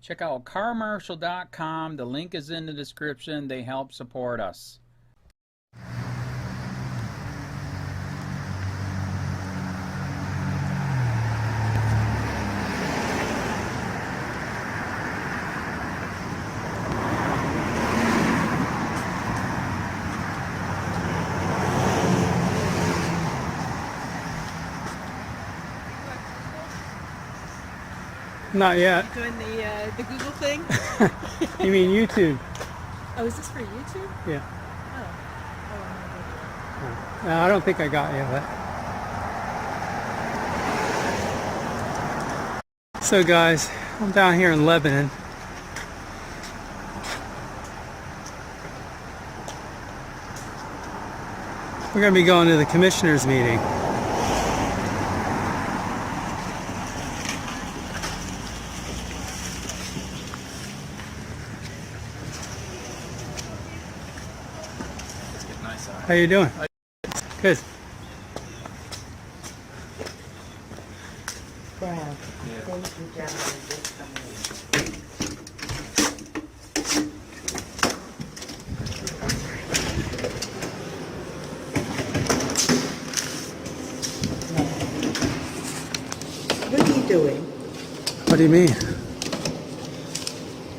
Check out carmarshal.com. The link is in the description. They help support us. Not yet. Doing the Google thing? You mean YouTube? Oh, is this for YouTube? Yeah. Oh. No, I don't think I got you yet. So guys, I'm down here in Lebanon. We're going to be going to the commissioners meeting. How you doing? Good. Brown. Thank you, gentlemen. Just come in. What are you doing? What do you mean?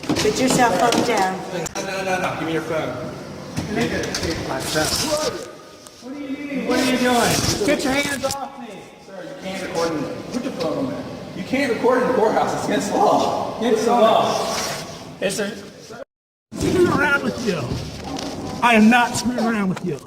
Put yourself up down. No. Give me your phone. What do you mean? What are you doing? Get your hands off me! Sir, you can't record in Put your phone on there. You can't record in the courthouse. It's against the law. It's the law. Is there... Screwing around with you. I am not screwing around with you.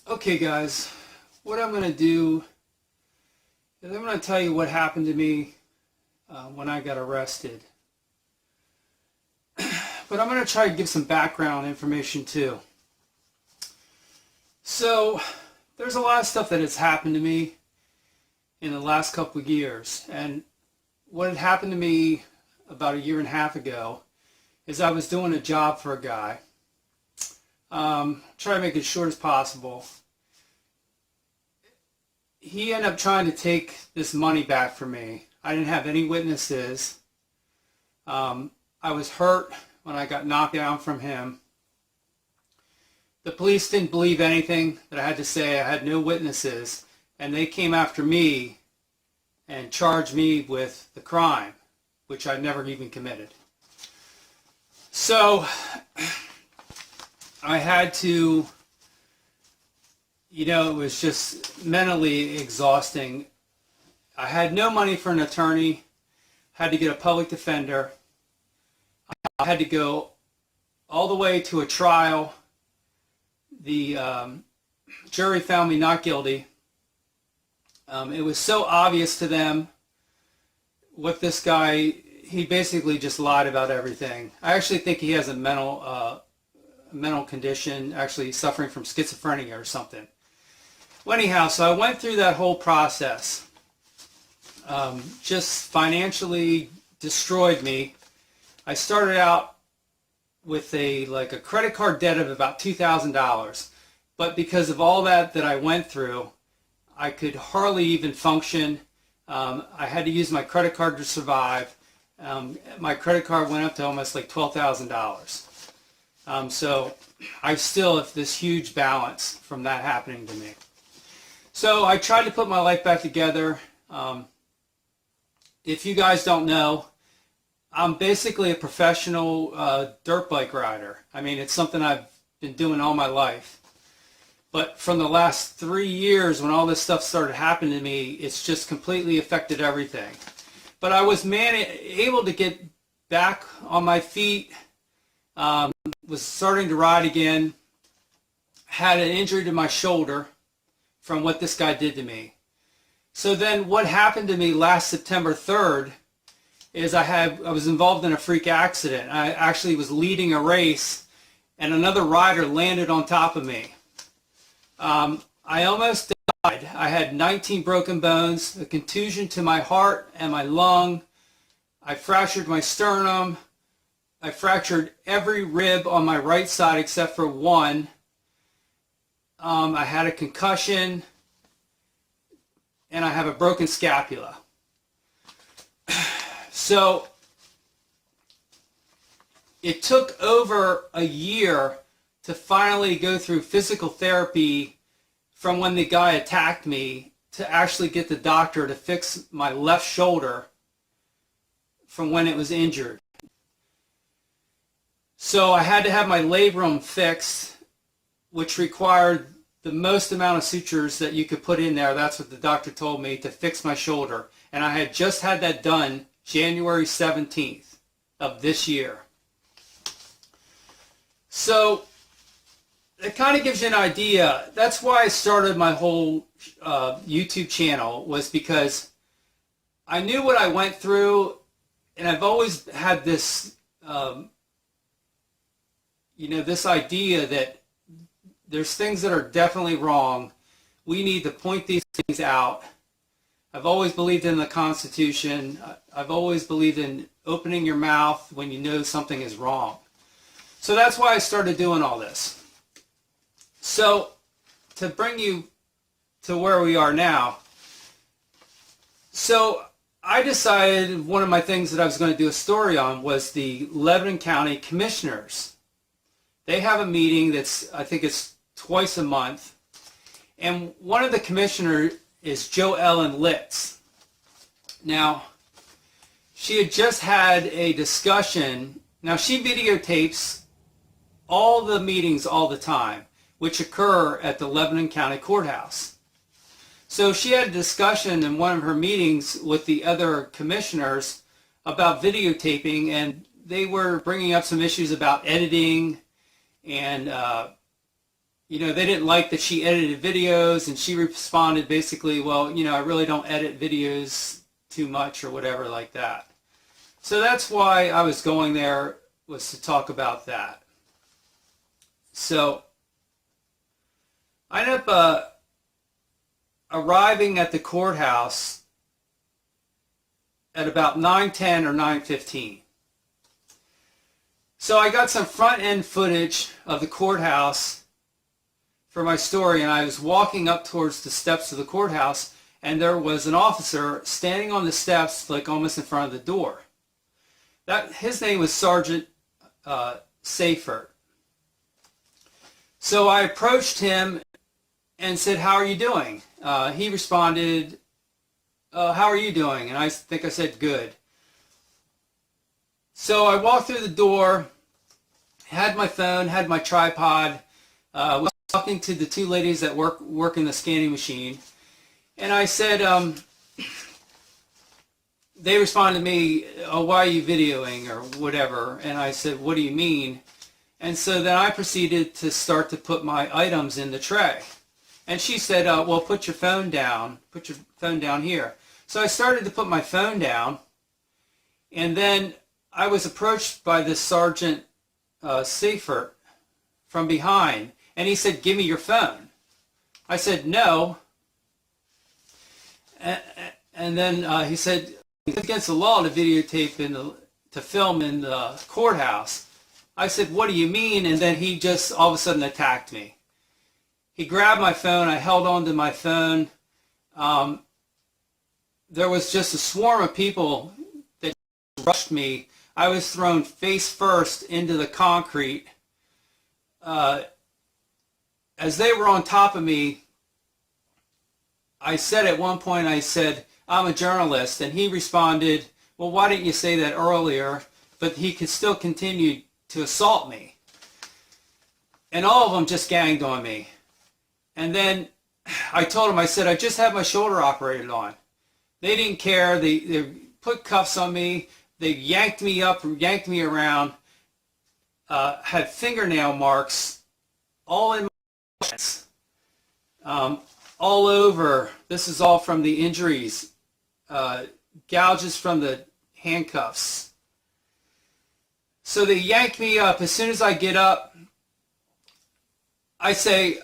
Okay guys, what I'm going to do is I'm going to tell you what happened to me when I got arrested. But I'm going to try to give some background information too. So there's a lot of stuff that has happened to me in the last couple of years, and what had happened to me about 1.5 years ago is I was doing a job for a guy. Try to make it short as possible. He ended up trying to take this money back from me. I didn't have any witnesses. I was hurt when I got knocked down from him. The police didn't believe anything that I had to say. I had no witnesses, and they came after me and charged me with the crime, which I never even committed. So I had to, it was just mentally exhausting. I had no money for an attorney, had to get a public defender. I had to go all the way to a trial. The jury found me not guilty. It was so obvious to them what this guy, he basically just lied about everything. I actually think he has a mental condition, actually suffering from schizophrenia or something. Well, anyhow, so I went through that whole process. Just financially destroyed me. I started out with a credit card debt of about $2,000, but because of all that I went through, I could hardly even function. I had to use my credit card to survive. My credit card went up to almost like $12,000. So I still have this huge balance from that happening to me. So I tried to put my life back together. If you guys don't know, I'm basically a professional dirt bike rider. I mean, it's something I've been doing all my life. But from the last 3 years, when all this stuff started happening to me, it's just completely affected everything. But I was able to get back on my feet, was starting to ride again, had an injury to my shoulder from what this guy did to me. So then what happened to me last September 3rd is I was involved in a freak accident. I actually was leading a race and another rider landed on top of me. I almost died. I had 19 broken bones, a contusion to my heart and my lung. I fractured my sternum. I fractured every rib on my right side except for one. I had a concussion, and I have a broken scapula. So it took over a year to finally go through physical therapy from when the guy attacked me to actually get the doctor to fix my left shoulder from when it was injured. So I had to have my labrum fixed, which required the most amount of sutures that you could put in there. That's what the doctor told me, to fix my shoulder. And I had just had that done January 17th of this year. So it kind of gives you an idea. That's why I started my whole YouTube channel, was because I knew what I went through, and I've always had this, this idea that there's things that are definitely wrong. We need to point these things out. I've always believed in the Constitution. I've always believed in opening your mouth when you know something is wrong. So that's why I started doing all this. So to bring you to where we are now, so I decided one of my things that I was going to do a story on was the Lebanon County Commissioners. They have a meeting that's, I think it's twice a month, and one of the commissioners is Jo Ellen Litz. Now, she had just had a discussion. Now, she videotapes all the meetings all the time, which occur at the Lebanon County Courthouse. So she had a discussion in one of her meetings with the other commissioners about videotaping, and they were bringing up some issues about editing, and they didn't like that she edited videos, and she responded basically, well, I really don't edit videos too much or whatever like that. So that's why I was going there, was to talk about that. So I ended up arriving at the courthouse at about 9:10 or 9:15. So I got some front end footage of the courthouse for my story, and I was walking up towards the steps of the courthouse, and there was an officer standing on the steps, like almost in front of the door. His name was Sergeant Seifert. So I approached him and said, "How are you doing?" He responded, "How are you doing?" And I think I said, "Good." So I walked through the door, had my phone, had my tripod, was talking to the two ladies that work in the scanning machine, and I said, they responded to me, "Oh, why are you videoing?" or whatever, and I said, "What do you mean?" And so then I proceeded to start to put my items in the tray. And she said, "Well, put your phone down here." So I started to put my phone down, and then I was approached by this Sergeant Seifert from behind, and he said, "Give me your phone." I said, "No." And then he said, "It's against the law to videotape to film in the courthouse." I said, "What do you mean?" And then he just all of a sudden attacked me. He grabbed my phone. I held on to my phone. There was just a swarm of people that rushed me. I was thrown face first into the concrete. As they were on top of me, I said at one point, I said, "I'm a journalist." And he responded, "Well, why didn't you say that earlier?" But he could still continue to assault me. And all of them just ganged on me. And then I told him, I said, "I just had my shoulder operated on." They didn't care. They put cuffs on me, they yanked me up, yanked me around, had fingernail marks all in my hands, all over. This is all from the injuries, gouges from the handcuffs. So they yank me up. As soon as I get up, I say,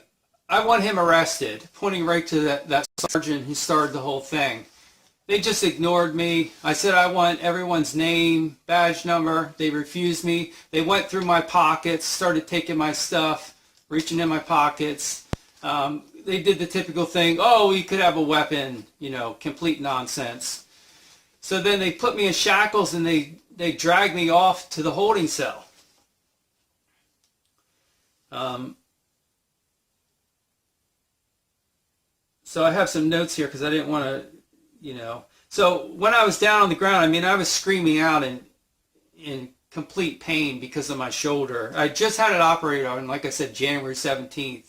I want him arrested, pointing right to that sergeant who started the whole thing. They just ignored me. I said I want everyone's name, badge number. They refused me. They went through my pockets, started taking my stuff, reaching in my pockets. They did the typical thing, oh, we could have a weapon, you know, complete nonsense. So then they put me in shackles and they dragged me off to the holding cell. So I have some notes here because I didn't want to, you know. So when I was down on the ground, I mean, I was screaming out in complete pain because of my shoulder. I just had it operated on, like I said, January 17th,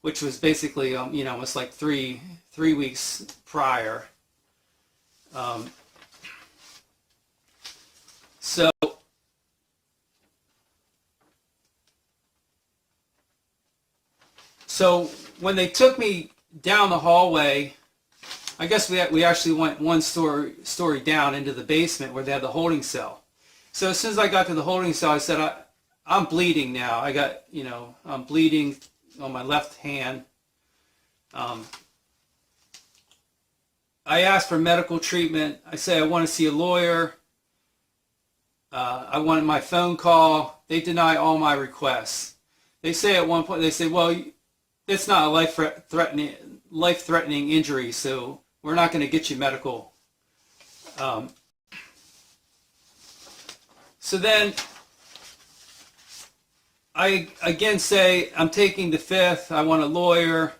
which was basically, you know, almost like three weeks prior. So when they took me down the hallway, I guess we actually went one story down into the basement where they had the holding cell. So as soon as I got to the holding cell, I said, I'm bleeding now. I got, you know, I'm bleeding on my left hand. I asked for medical treatment. I say I want to see a lawyer. I wanted my phone call. They deny all my requests. They say at one point, they say, well, it's not a life-threatening injury, so we're not going to get you medical. So then I again say, I'm taking the fifth. I want a lawyer.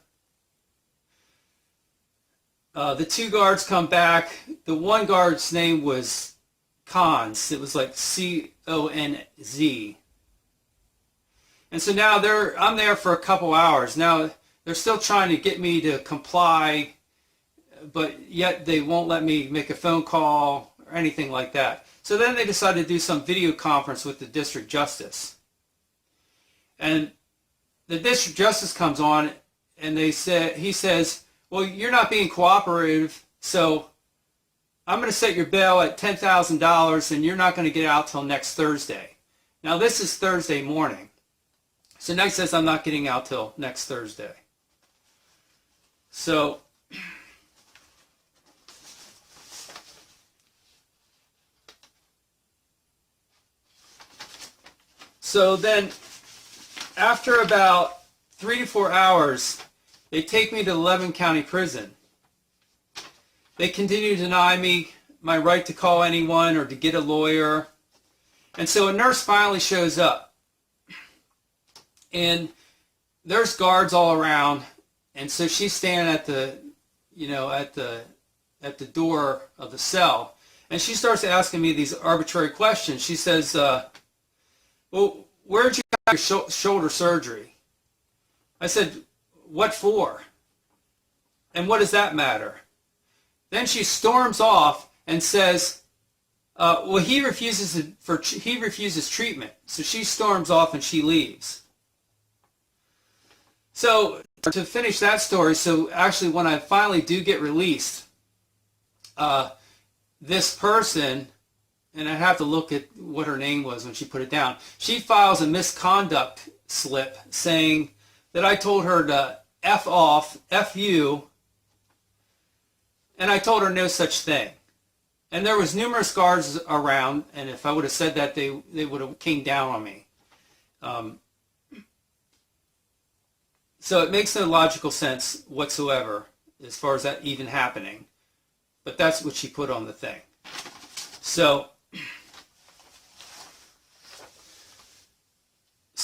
The two guards come back. The one guard's name was Conz. It was like C-O-N-Z. And so now I'm there for a couple hours. Now they're still trying to get me to comply, but yet they won't let me make a phone call or anything like that. So then they decided to do some video conference with the district justice. And the district justice comes on and he says, well, you're not being cooperative, so I'm going to set your bail at $10,000 and you're not going to get out till next Thursday. Now this is Thursday morning. So next says I'm not getting out till next Thursday. So then after about 3 to 4 hours, they take me to 11 County Prison. They continue to deny me my right to call anyone or to get a lawyer. And so a nurse finally shows up. And there's guards all around, and so she's standing at the, you know, at the door of the cell, and she starts asking me these arbitrary questions. She says, "Well, where'd you have your shoulder surgery?" I said, "What for? And what does that matter?" Then she storms off and says, "Well, he refuses treatment." So she storms off and she leaves. So to finish that story, so actually when I finally do get released, this person, and I have to look at what her name was when she put it down, she files a misconduct slip saying that I told her to F off, F you, and I told her no such thing. And there was numerous guards around, and if I would have said that, they would have came down on me. So it makes no logical sense whatsoever as far as that even happening. But that's what she put on the thing. So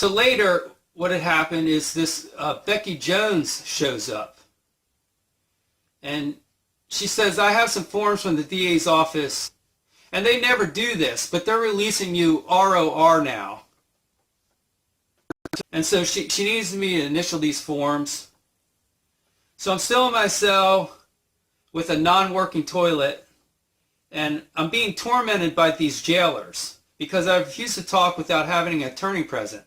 later, what had happened is this Becky Jones shows up. And she says, I have some forms from the DA's office. And they never do this, but they're releasing you ROR now. And so she needs me to initial these forms. So I'm still in my cell with a non-working toilet. And I'm being tormented by these jailers because I refuse to talk without having an attorney present.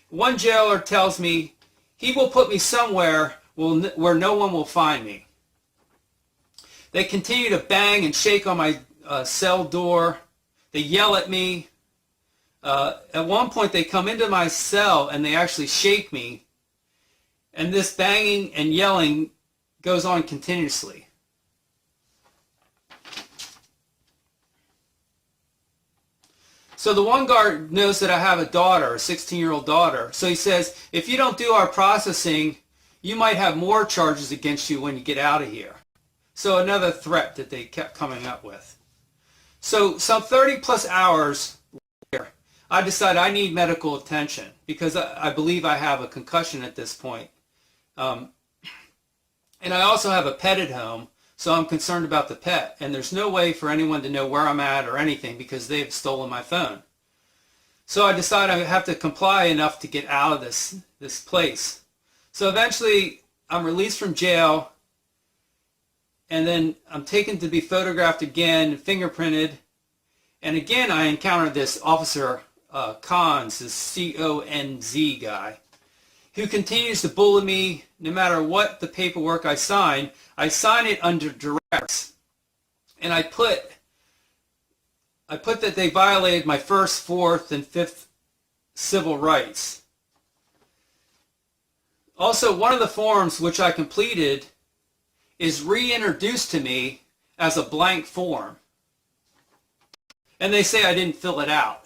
One jailer tells me he will put me somewhere where no one will find me. They continue to bang and shake on my cell door. They yell at me. At one point they come into my cell and they actually shake me. And this banging and yelling goes on continuously. So the one guard knows that I have a daughter, a 16-year-old daughter. So he says, if you don't do our processing, you might have more charges against you when you get out of here. So another threat that they kept coming up with. So some 30 plus hours later, I decide I need medical attention because I believe I have a concussion at this point. And I also have a pet at home, so I'm concerned about the pet. And there's no way for anyone to know where I'm at or anything because they've stolen my phone. So I decide I have to comply enough to get out of this place. So eventually I'm released from jail, and then I'm taken to be photographed again, fingerprinted. And again I encounter this officer Cons, this C-O-N-Z guy, who continues to bully me no matter what the paperwork I sign. I sign it under duress. And I put that they violated my first, fourth, and fifth civil rights. Also, one of the forms which I completed is reintroduced to me as a blank form. And they say I didn't fill it out.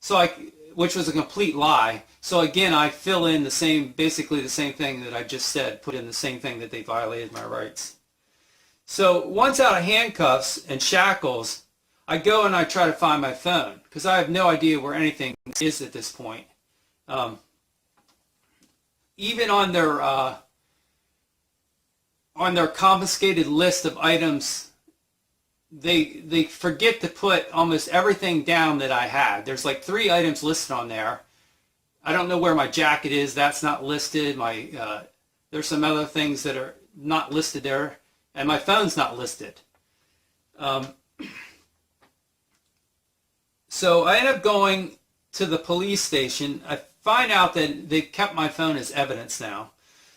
So which was a complete lie. So again, I fill in basically the same thing that I just said, put in the same thing that they violated my rights. So once out of handcuffs and shackles, I go and I try to find my phone because I have no idea where anything is at this point. Even on their confiscated list of items, they forget to put almost everything down that I had. There's like 3 items listed on there. I don't know where my jacket is. That's not listed. There's some other things that are not listed there, and my phone's not listed. So I end up going to the police station. I find out that they kept my phone as evidence now.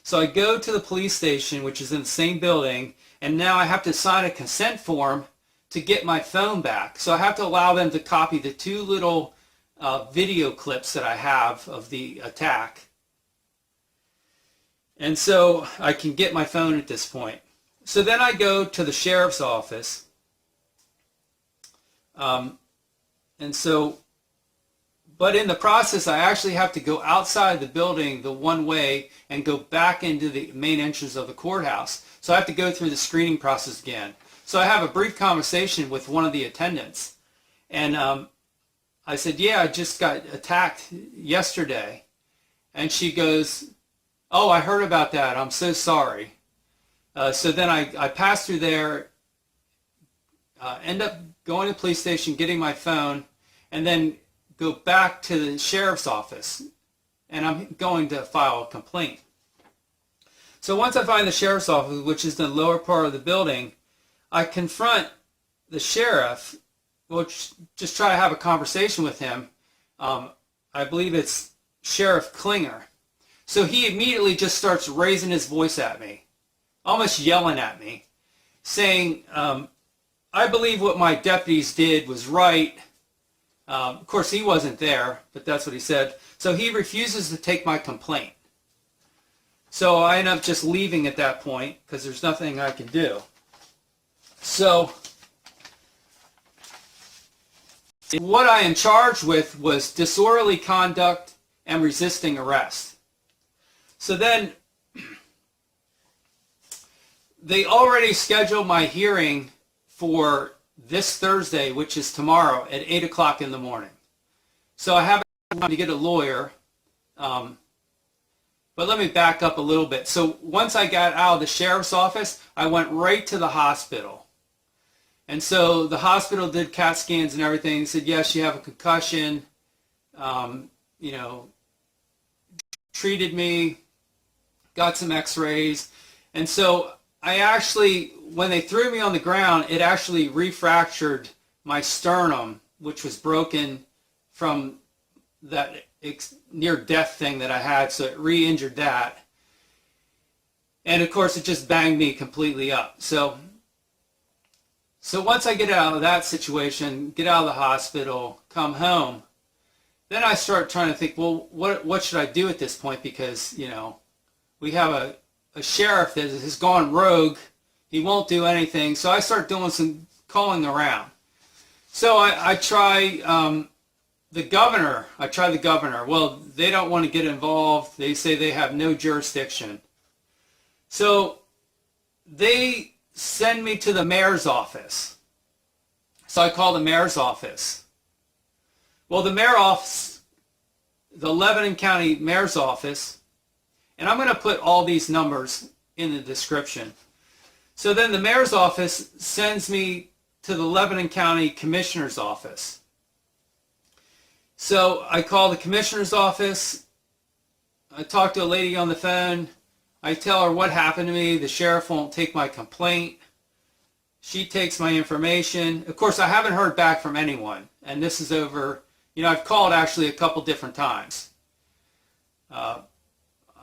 So I go to the police station, which is in the same building, and now I have to sign a consent form to get my phone back. So I have to allow them to copy the 2 little video clips that I have of the attack. And so I can get my phone at this point. So then I go to the sheriff's office. But in the process, I actually have to go outside the building the one way and go back into the main entrance of the courthouse. So I have to go through the screening process again. So I have a brief conversation with one of the attendants. And I said, yeah, I just got attacked yesterday. And she goes, oh, I heard about that. I'm so sorry. So then I pass through there, end up going to the police station, getting my phone, and then go back to the sheriff's office. And I'm going to file a complaint. So once I find the sheriff's office, which is the lower part of the building, I confront the sheriff, which just try to have a conversation with him. I believe it's Sheriff Klinger. So he immediately just starts raising his voice at me, almost yelling at me, saying, I believe what my deputies did was right. Of course, he wasn't there, but that's what he said. So he refuses to take my complaint. So I end up just leaving at that point because there's nothing I can do. So what I am charged with was disorderly conduct and resisting arrest. So then they already scheduled my hearing for this Thursday, which is tomorrow at 8 o'clock in the morning. So I haven't time to get a lawyer. But let me back up a little bit. So once I got out of the sheriff's office, I went right to the hospital. And so the hospital did CAT scans and everything. They said, yes, you have a concussion. Treated me, got some x-rays. And so I actually, when they threw me on the ground, it actually refractured my sternum, which was broken from that near-death thing that I had, so it re-injured that. And of course, it just banged me completely up. So once I get out of that situation, get out of the hospital, come home, then I start trying to think, well, what should I do at this point? Because, you know, we have a sheriff that has gone rogue. He won't do anything. So I start doing some calling around. So I try the governor. I try the governor. Well, they don't want to get involved. They say they have no jurisdiction. So they send me to the mayor's office. So I call the mayor's office. Well, the mayor's office, the Lebanon County mayor's office, and I'm going to put all these numbers in the description. So then the mayor's office sends me to the Lebanon County commissioner's office. So I call the commissioner's office. I talk to a lady on the phone. I tell her what happened to me. The sheriff won't take my complaint. She takes my information. Of course, I haven't heard back from anyone. And this is over, you know, I've called actually a couple different times.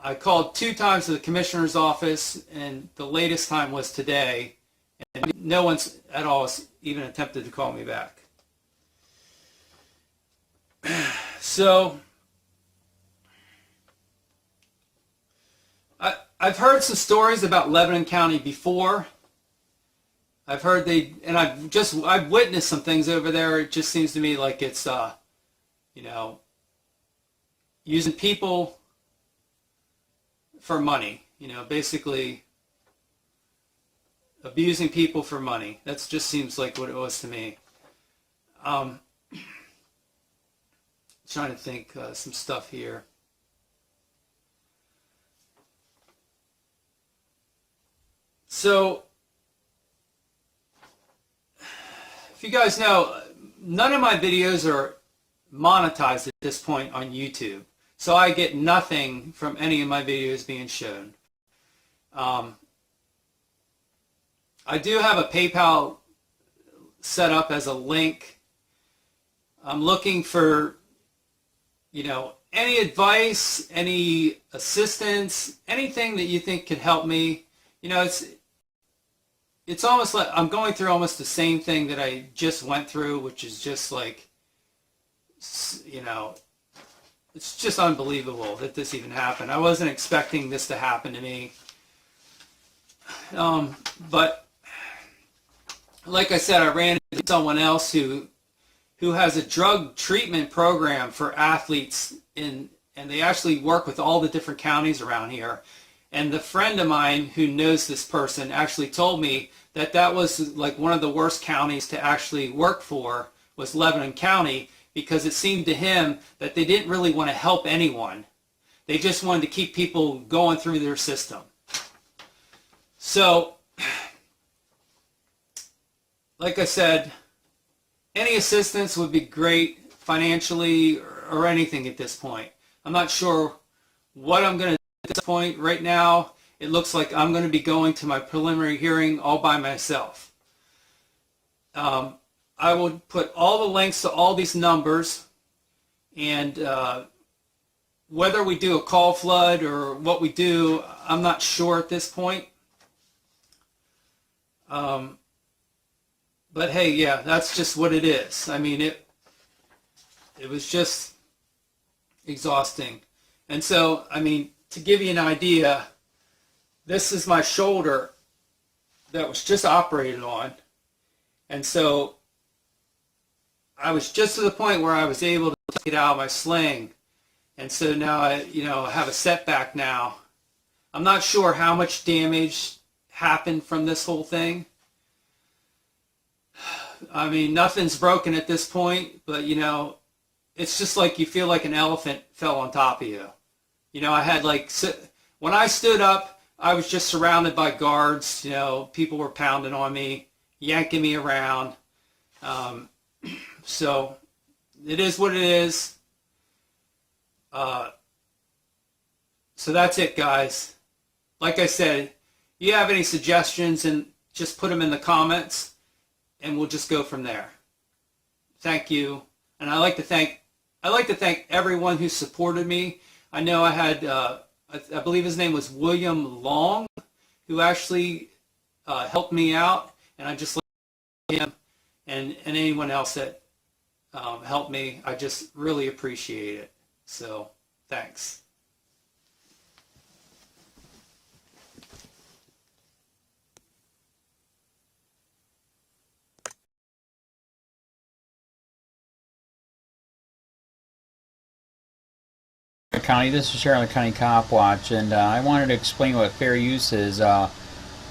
I called 2 times to the commissioner's office, and the latest time was today. And no one's at all even attempted to call me back. So I've heard some stories about Lebanon County before. I've heard and I've witnessed some things over there. It just seems to me like it's, you know, using people for money, you know, basically abusing people for money. That just seems like what it was to me. Trying to think some stuff here. So, if you guys know, none of my videos are monetized at this point on YouTube. So I get nothing from any of my videos being shown. I do have a PayPal set up as a link. I'm looking for, you know, any advice, any assistance, anything that you think could help me. You know, it's almost like I'm going through almost the same thing that I just went through, which is just like, you know, it's just unbelievable that this even happened. I wasn't expecting this to happen to me. But like I said, I ran into someone else who has a drug treatment program for athletes and they actually work with all the different counties around here. And the friend of mine who knows this person actually told me that that was like one of the worst counties to actually work for was Lebanon County, because it seemed to him that they didn't really want to help anyone. They just wanted to keep people going through their system. So, like I said, any assistance would be great financially or anything at this point. I'm not sure what I'm going to do at this point. Right now, it looks like I'm going to be going to my preliminary hearing all by myself. I will put all the links to all these numbers, and whether we do a call flood or what we do, I'm not sure at this point. But hey, yeah, that's just what it is. I mean, it was just exhausting. And so, I mean, to give you an idea, this is my shoulder that was just operated on. And so I was just to the point where I was able to take it out of my sling. And so now I, you know, have a setback now. I'm not sure how much damage happened from this whole thing. I mean, nothing's broken at this point, but, you know, it's just like you feel like an elephant fell on top of you. You know, I had like, when I stood up, I was just surrounded by guards. You know, people were pounding on me, yanking me around. So it is what it is. So that's it, guys. Like I said, you have any suggestions, and just put them in the comments, and we'll just go from there. Thank you. And I'd like to thank everyone who supported me. I know I had, I believe his name was William Long, who actually helped me out, and I just like him and anyone else that helped me. I just really appreciate it. So thanks. County, this is Charlotte County COPWATCH, and I wanted to explain what fair use is.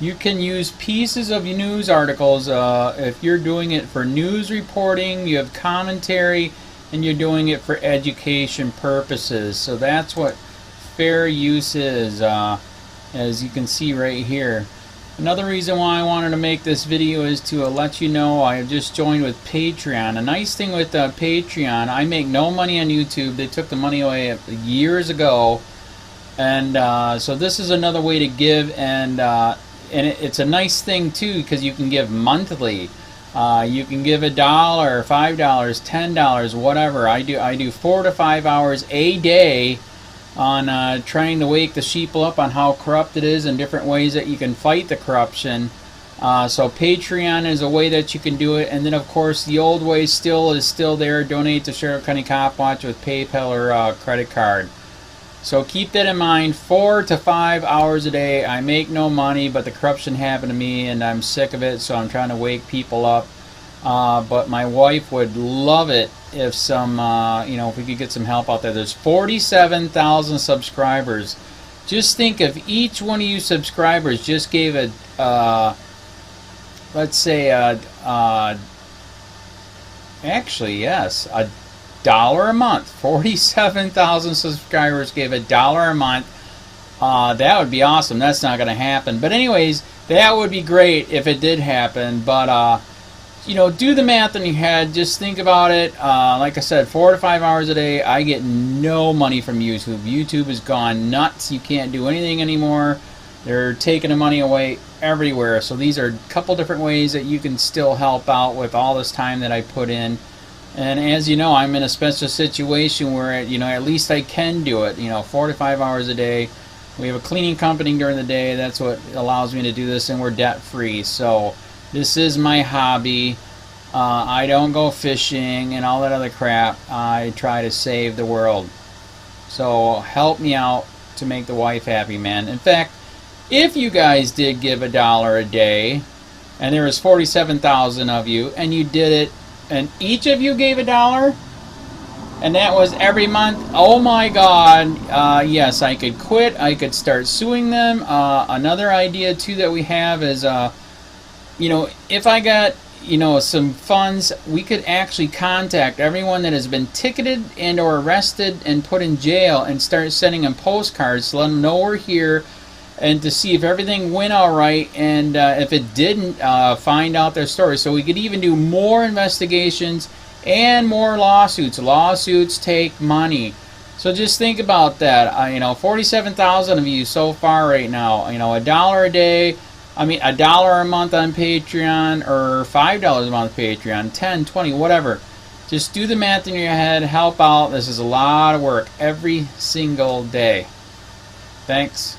You can use pieces of news articles if you're doing it for news reporting, you have commentary, and you're doing it for education purposes. So that's what fair use is, as you can see right here. Another reason why I wanted to make this video is to let you know I just joined with Patreon. A nice thing with Patreon, I make no money on YouTube. They took the money away years ago, and so this is another way to give, and it's a nice thing too because you can give monthly. You can give $1, $5, $10, whatever. I do 4 to 5 hours a day on trying to wake the sheeple up on how corrupt it is and different ways that you can fight the corruption. So Patreon is a way that you can do it, and then of course the old way is still there. Donate to Sheriff County COPWATCH with PayPal or credit card. So keep that in mind. 4 to 5 hours a day. I make no money, but the corruption happened to me and I'm sick of it, so I'm trying to wake people up. But my wife would love it if some, if we could get some help out there. There's 47,000 subscribers. Just think if each one of you subscribers just gave a, let's say, actually, yes, $1 a month. 47,000 subscribers gave $1 a month. That would be awesome. That's not going to happen. But anyways, that would be great if it did happen. But do the math in your head. Just think about it. Like I said, 4 to 5 hours a day. I get no money from YouTube. YouTube has gone nuts. You can't do anything anymore. They're taking the money away everywhere. So these are a couple different ways that you can still help out with all this time that I put in. And as you know, I'm in a special situation where, at least I can do it. 4 to 5 hours a day. We have a cleaning company during the day. That's what allows me to do this, and we're debt free. So this is my hobby. I don't go fishing and all that other crap. I try to save the world. So help me out to make the wife happy, man. In fact, if you guys did give $1 a day, and there was 47,000 of you, and you did it, and each of you gave $1, and that was every month, oh my God, yes, I could quit. I could start suing them. Another idea too that we have is, if I got, some funds, we could actually contact everyone that has been ticketed and or arrested and put in jail and start sending them postcards to let them know we're here, and to see if everything went all right, and if it didn't, find out their story. So we could even do more investigations and more lawsuits. Lawsuits take money. So just think about that. 47,000 of you so far right now. $1 a day. $1 a month on Patreon, or $5 a month Patreon, 10, 20, whatever. Just do the math in your head. Help out. This is a lot of work every single day. Thanks.